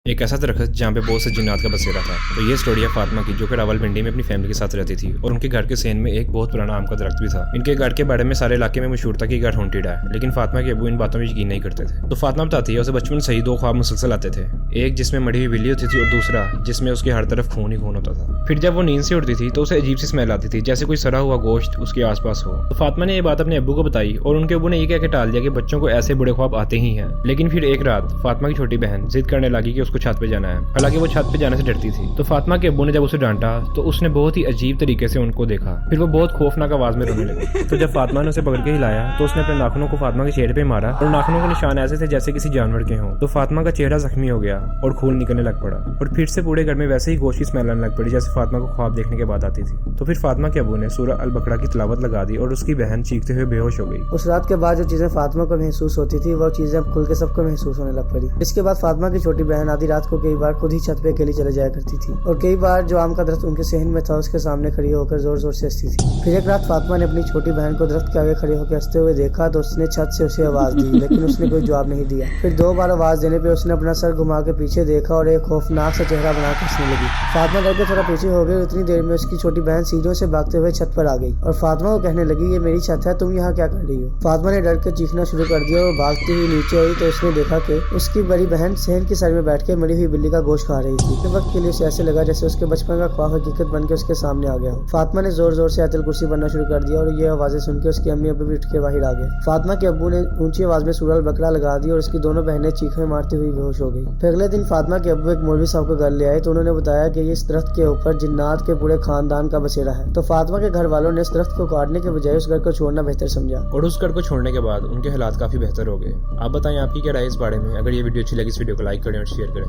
ایک ایسا درخت جہاں پہ بہت سے جنات کا بسیرا تھا۔ تو یہ سٹوری ہے فاطمہ کی، جو کہ راولپنڈی میں اپنی فیملی کے ساتھ رہتی تھی، اور ان کے گھر کے سین میں ایک بہت پرانا آم کا درخت بھی تھا۔ ان کے گھر کے بارے میں سارے علاقے میں مشہور تھا کہ گھر ہانٹیڈ ہے، لیکن فاطمہ کے ابو ان باتوں میں یقین نہیں کرتے تھے۔ تو فاطمہ بتاتی ہے اسے بچپن سے ہی دو خواب مسلسل آتے تھے، ایک جس میں مڑی ہوئی بلی ہوتی تھی اور دوسرا جس میں اس کے ہر طرف خون ہی خون ہوتا تھا۔ پھر جب وہ نیند سے اٹھتی تھی تو اسے عجیب سی اسمیل آتی تھی، جیسے کوئی سڑا ہوا گوشت اس کے آس پاس ہو۔ تو فاطمہ نے یہ بات اپنے ابو کو بتائی اور ان کے ابو نے یہ کہہ کے ٹال دیا کہ بچوں کو ایسے بڑے خواب آتے ہی ہیں۔ لیکن پھر ایک رات فاطمہ کی چھوٹی بہن ضد کرنے لگی کہ اس کو چھت پہ جانا ہے، حالانکہ وہ چھت پہ جانے سے ڈرتی تھی۔ تو فاطمہ کے ابو نے جب اسے ڈانٹا تو اس نے بہت ہی عجیب طریقے سے ان کو دیکھا، پھر وہ بہت خوفناک آواز میں رونے لگی۔ تو جب فاطمہ نے اسے پکڑ کے ہلایا تو اس نے اپنے ناخنوں کو فاطمہ کے چہرے پہ مارا، اور ناخنوں کے نشان ایسے تھے جیسے کسی جانور کے ہوں۔ تو فاطمہ کا چہرہ زخمی ہو گیا اور خون نکلنے لگ پڑا، اور پھر سے پورے گھر میں ویسے ہی گوشت کی اسمیل آنے لگ پڑی جیسے فاطمہ کو خواب دیکھنے کے بعد آتی تھی۔ تو پھر فاطمہ کے ابو نے سورہ البقرہ کی تلاوت لگا دی اور اس کی بہن چیختے ہوئے بے ہوش ہو گئی۔ اس رات کے بعد جو چیزیں فاطمہ کو محسوس ہوتی تھی وہ چیزیں اب کھل کے سب کو محسوس ہونے لگ پڑی۔ اس کے بعد فاطمہ کی چھوٹی بہن آدھی رات کو کئی بار خود ہی چھت پہ اکیلی چلے جایا کرتی تھی، اور کئی بار جو آم کا درخت ان کے صحن میں تھا اس کے سامنے کھڑی ہو کر زور زور سے ہنستی تھی۔ پھر ایک رات فاطمہ نے اپنی چھوٹی بہن کو درخت کے آگے کھڑے ہو کے ہنستے ہوئے دیکھا تو اس نے چھت سے اسے آواز دی، لیکن اس نے کوئی جواب نہیں دیا۔ پھر دو بار آواز دینے پہ اس نے اپنا سر گھما کے پیچھے دیکھا اور ایک خوفناک سا چہرہ بنا کے ہنسنے لگی۔ فاطمہ ڈر کے تھوڑا پیچھے ہو گئی، اتنی دیر میں اس کی چھوٹی بہن سیڑھیوں سے بھاگتے ہوئے چھت پر آ گئی اور فاطمہ کو کہنے لگی یہ میری چھت ہے، تم یہاں کیا کر رہی ہو؟ فاطمہ نے ڈر کے چیخنا شروع کر دیا اور بھاگتی ہوئی نیچے آئی تو اس نے دیکھا کہ اس کی بڑی بہن صحن کی سائڈ میں بیٹھ کے مری ہوئی بلی کا گوشت کھا رہی تھی۔ اس وقت کے لیے اسے ایسے لگا جیسے اس کے بچپن کا خواب حقیقت بن کے اس کے سامنے آ گیا ہو۔ فاطمہ نے زور زور سے آیت الکرسی پڑھنا شروع کر دیا اور یہ آوازیں سن کے اس کے امی ابو بھی اٹھ کے باہر آ گئے۔ فاطمہ کے ابو نے اونچی آواز میں سورہ البقرہ لگا دی اور اس کی دونوں بہنیں چیخیں مارتی ہوئی بے ہوش ہو گئی۔ پھر اگلے دن فاطمہ کے ابو ایک مولوی صاحب کو گھر لے آئے تو انہوں نے بتایا کہ اس درخت کے اوپر جنات کے پورے خاندان کا بسیرا ہے۔ تو فاطمہ کے گھر والوں نے اس درخت کو کاٹنے کے بجائے اس گھر کو چھوڑنا بہتر سمجھا، اور اس گھر کو چھوڑنے کے بعد ان کے حالات کافی بہتر ہو گئے۔ آپ بتائیں آپ کی کیا رائے اس بارے میں؟ اگر یہ ویڈیو اچھی لگی اس ویڈیو کو لائک کریں اور شیئر کریں۔